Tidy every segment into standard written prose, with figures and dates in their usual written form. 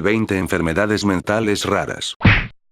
20 enfermedades mentales raras.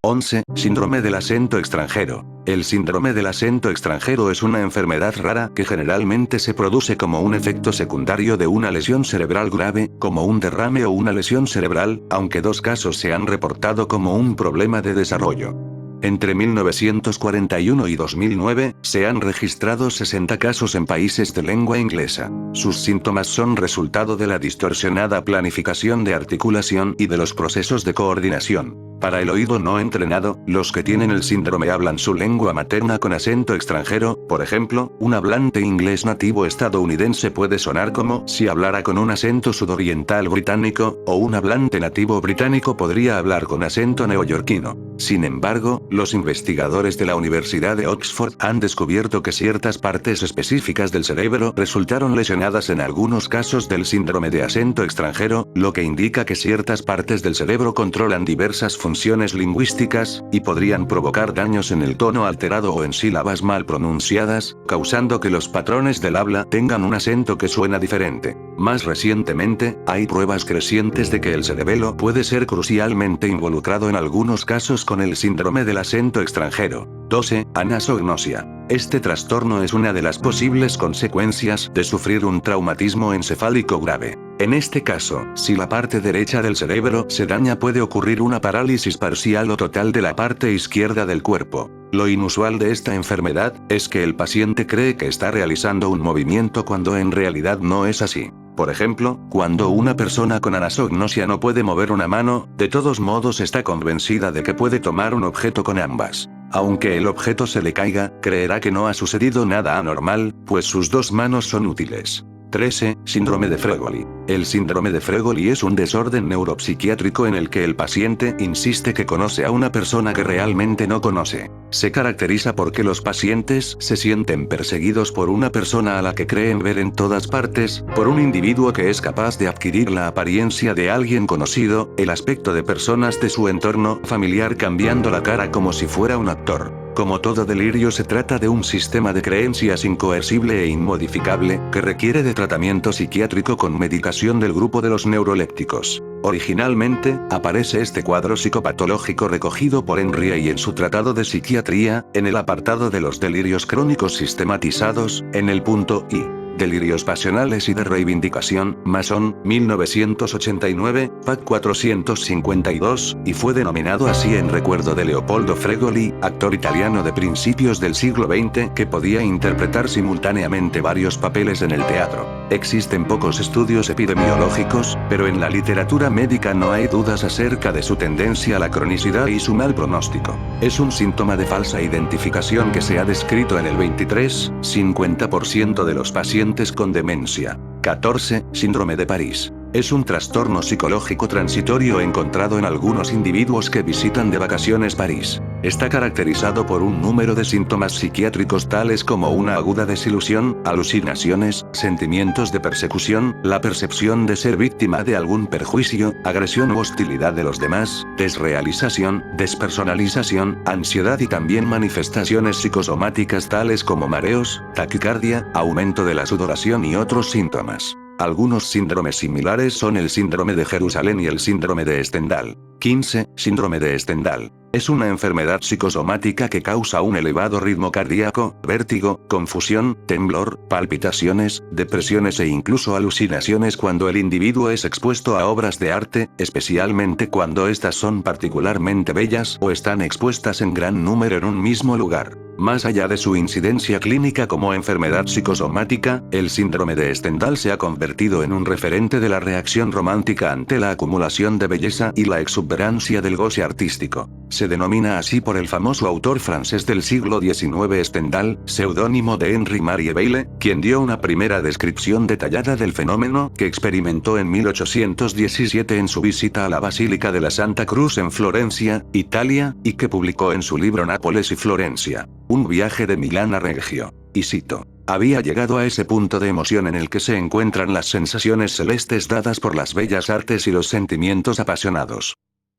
11. Síndrome del acento extranjero. El síndrome del acento extranjero es una enfermedad rara que generalmente se produce como un efecto secundario de una lesión cerebral grave, como un derrame o una lesión cerebral, aunque 2 casos se han reportado como un problema de desarrollo. Entre 1941 y 2009, se han registrado 60 casos en países de lengua inglesa. Sus síntomas son resultado de la distorsionada planificación de articulación y de los procesos de coordinación. Para el oído no entrenado, los que tienen el síndrome hablan su lengua materna con acento extranjero, por ejemplo, un hablante inglés nativo estadounidense puede sonar como si hablara con un acento sudoriental británico, o un hablante nativo británico podría hablar con acento neoyorquino. Sin embargo, los investigadores de la Universidad de Oxford han descubierto que ciertas partes específicas del cerebro resultaron lesionadas en algunos casos del síndrome de acento extranjero, lo que indica que ciertas partes del cerebro controlan diversas funciones lingüísticas, y podrían provocar daños en el tono alterado o en sílabas mal pronunciadas, causando que los patrones del habla tengan un acento que suena diferente. Más recientemente, hay pruebas crecientes de que el cerebelo puede ser crucialmente involucrado en algunos casos con el síndrome del acento extranjero. 12. Anasognosia. Este trastorno es una de las posibles consecuencias de sufrir un traumatismo encefálico grave. En este caso, si la parte derecha del cerebro se daña puede ocurrir una parálisis parcial o total de la parte izquierda del cuerpo. Lo inusual de esta enfermedad es que el paciente cree que está realizando un movimiento cuando en realidad no es así. Por ejemplo, cuando una persona con anasognosia no puede mover una mano, de todos modos está convencida de que puede tomar un objeto con ambas. Aunque el objeto se le caiga, creerá que no ha sucedido nada anormal, pues sus 2 manos son útiles. 13. Síndrome de Fregoli. El síndrome de Fregoli es un desorden neuropsiquiátrico en el que el paciente insiste que conoce a una persona que realmente no conoce. Se caracteriza porque los pacientes se sienten perseguidos por una persona a la que creen ver en todas partes, por un individuo que es capaz de adquirir la apariencia de alguien conocido, el aspecto de personas de su entorno familiar cambiando la cara como si fuera un actor. Como todo delirio se trata de un sistema de creencias incoercible e inmodificable, que requiere de tratamiento psiquiátrico con medicación del grupo de los neurolépticos. Originalmente, aparece este cuadro psicopatológico recogido por Henry en su Tratado de Psiquiatría, en el apartado de los delirios crónicos sistematizados, en el punto I. Delirios pasionales y de reivindicación, Mason, 1989, Pac 452, y fue denominado así en recuerdo de Leopoldo Fregoli, actor italiano de principios del siglo XX que podía interpretar simultáneamente varios papeles en el teatro. Existen pocos estudios epidemiológicos, pero en la literatura médica no hay dudas acerca de su tendencia a la cronicidad y su mal pronóstico. Es un síntoma de falsa identificación que se ha descrito en el 23,50% de los pacientes con demencia. 14. Síndrome de París. Es un trastorno psicológico transitorio encontrado en algunos individuos que visitan de vacaciones París. Está caracterizado por un número de síntomas psiquiátricos tales como una aguda desilusión, alucinaciones, sentimientos de persecución, la percepción de ser víctima de algún perjuicio, agresión u hostilidad de los demás, desrealización, despersonalización, ansiedad y también manifestaciones psicosomáticas tales como mareos, taquicardia, aumento de la sudoración y otros síntomas. Algunos síndromes similares son el síndrome de Jerusalén y el síndrome de Stendhal. 15. Síndrome de Stendhal. Es una enfermedad psicosomática que causa un elevado ritmo cardíaco, vértigo, confusión, temblor, palpitaciones, depresiones e incluso alucinaciones cuando el individuo es expuesto a obras de arte, especialmente cuando estas son particularmente bellas o están expuestas en gran número en un mismo lugar. Más allá de su incidencia clínica como enfermedad psicosomática, el síndrome de Stendhal se ha convertido en un referente de la reacción romántica ante la acumulación de belleza y la exuberancia del goce artístico. Se denomina así por el famoso autor francés del siglo XIX Stendhal, seudónimo de Henri Marie Beyle, quien dio una primera descripción detallada del fenómeno que experimentó en 1817 en su visita a la Basílica de la Santa Cruz en Florencia, Italia, y que publicó en su libro Nápoles y Florencia. Un viaje de Milán a Reggio. Y cito: había llegado a ese punto de emoción en el que se encuentran las sensaciones celestes dadas por las bellas artes y los sentimientos apasionados.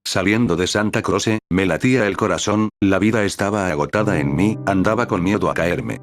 Saliendo de Santa Croce, me latía el corazón, la vida estaba agotada en mí, andaba con miedo a caerme.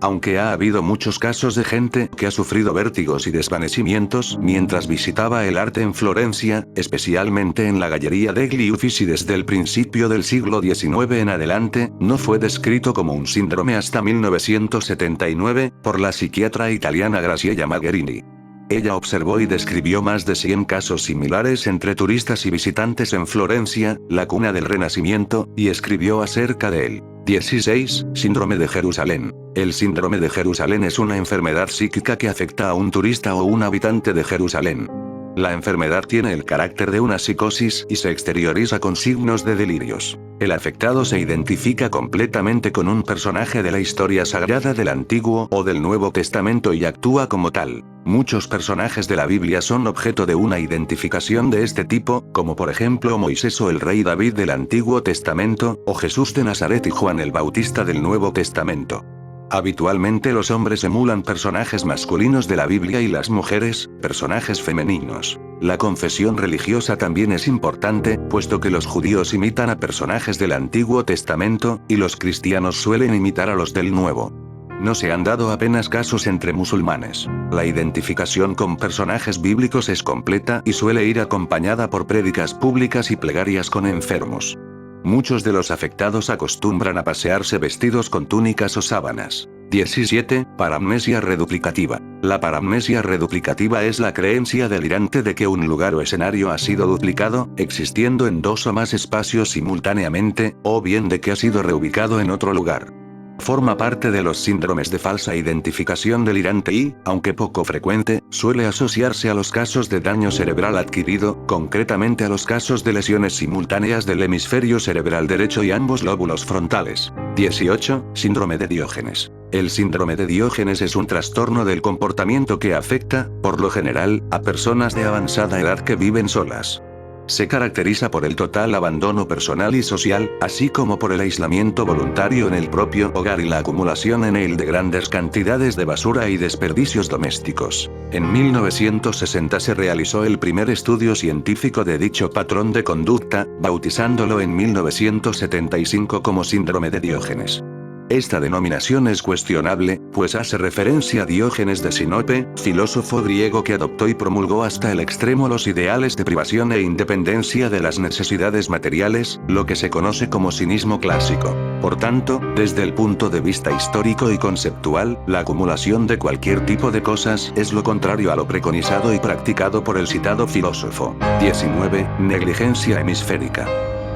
Aunque ha habido muchos casos de gente que ha sufrido vértigos y desvanecimientos mientras visitaba el arte en Florencia, especialmente en la Galleria degli Uffizi desde el principio del siglo XIX en adelante, no fue descrito como un síndrome hasta 1979, por la psiquiatra italiana Graciela Magherini. Ella observó y describió más de 100 casos similares entre turistas y visitantes en Florencia, la cuna del Renacimiento, y escribió acerca de él. 16. Síndrome de Jerusalén. El síndrome de Jerusalén es una enfermedad psíquica que afecta a un turista o un habitante de Jerusalén. La enfermedad tiene el carácter de una psicosis y se exterioriza con signos de delirios. El afectado se identifica completamente con un personaje de la historia sagrada del Antiguo o del Nuevo Testamento y actúa como tal. Muchos personajes de la Biblia son objeto de una identificación de este tipo, como por ejemplo Moisés o el rey David del Antiguo Testamento, o Jesús de Nazaret y Juan el Bautista del Nuevo Testamento. Habitualmente los hombres emulan personajes masculinos de la Biblia y las mujeres, personajes femeninos. La confesión religiosa también es importante, puesto que los judíos imitan a personajes del Antiguo Testamento, y los cristianos suelen imitar a los del Nuevo. No se han dado apenas casos entre musulmanes. La identificación con personajes bíblicos es completa y suele ir acompañada por prédicas públicas y plegarias con enfermos. Muchos de los afectados acostumbran a pasearse vestidos con túnicas o sábanas. 17. Paramnesia reduplicativa. La paramnesia reduplicativa es la creencia delirante de que un lugar o escenario ha sido duplicado, existiendo en dos o más espacios simultáneamente, o bien de que ha sido reubicado en otro lugar. Forma parte de los síndromes de falsa identificación delirante y, aunque poco frecuente, suele asociarse a los casos de daño cerebral adquirido, concretamente a los casos de lesiones simultáneas del hemisferio cerebral derecho y ambos lóbulos frontales. 18. Síndrome de Diógenes. El síndrome de Diógenes es un trastorno del comportamiento que afecta, por lo general, a personas de avanzada edad que viven solas. Se caracteriza por el total abandono personal y social, así como por el aislamiento voluntario en el propio hogar y la acumulación en él de grandes cantidades de basura y desperdicios domésticos. En 1960 se realizó el primer estudio científico de dicho patrón de conducta, bautizándolo en 1975 como síndrome de Diógenes. Esta denominación es cuestionable, pues hace referencia a Diógenes de Sinope, filósofo griego que adoptó y promulgó hasta el extremo los ideales de privación e independencia de las necesidades materiales, lo que se conoce como cinismo clásico. Por tanto, desde el punto de vista histórico y conceptual, la acumulación de cualquier tipo de cosas es lo contrario a lo preconizado y practicado por el citado filósofo. 19. Negligencia hemisférica.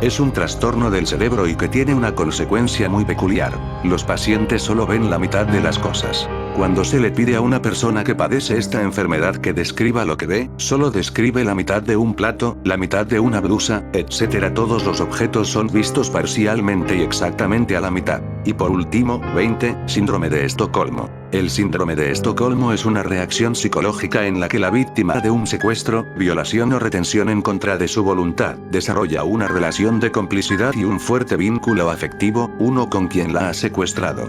Es un trastorno del cerebro y que tiene una consecuencia muy peculiar. Los pacientes solo ven la mitad de las cosas. Cuando se le pide a una persona que padece esta enfermedad que describa lo que ve, solo describe la mitad de un plato, la mitad de una blusa, etc. Todos los objetos son vistos parcialmente y exactamente a la mitad. Y por último, 20. Síndrome de Estocolmo. El síndrome de Estocolmo es una reacción psicológica en la que la víctima de un secuestro, violación o retención en contra de su voluntad, desarrolla una relación de complicidad y un fuerte vínculo afectivo, uno con quien la ha secuestrado.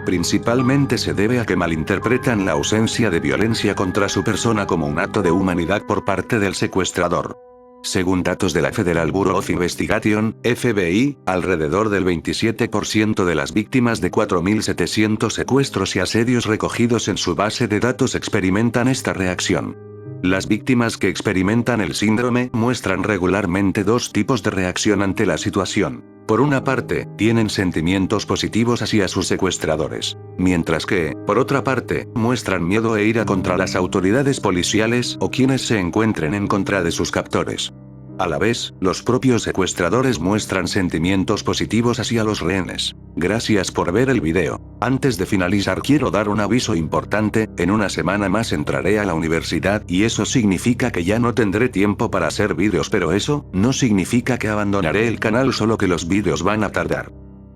Principalmente se debe a que malinterpretan la ausencia de violencia contra su persona como un acto de humanidad por parte del secuestrador. Según datos de la Federal Bureau of Investigation, FBI, alrededor del 27% de las víctimas de 4.700 secuestros y asedios recogidos en su base de datos experimentan esta reacción. Las víctimas que experimentan el síndrome muestran regularmente dos tipos de reacción ante la situación. Por una parte, tienen sentimientos positivos hacia sus secuestradores, mientras que, por otra parte, muestran miedo e ira contra las autoridades policiales o quienes se encuentren en contra de sus captores. A la vez, los propios secuestradores muestran sentimientos positivos hacia los rehenes. Gracias por ver el video. Antes de finalizar quiero dar un aviso importante, en una semana más entraré a la universidad y eso significa que ya no tendré tiempo para hacer vídeos, pero eso no significa que abandonaré el canal, solo que los vídeos van a tardar.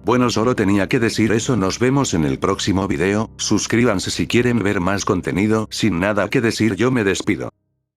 Bueno, solo tenía que decir eso. Nos vemos en el próximo video, suscríbanse si quieren ver más contenido. Sin nada que decir yo me despido.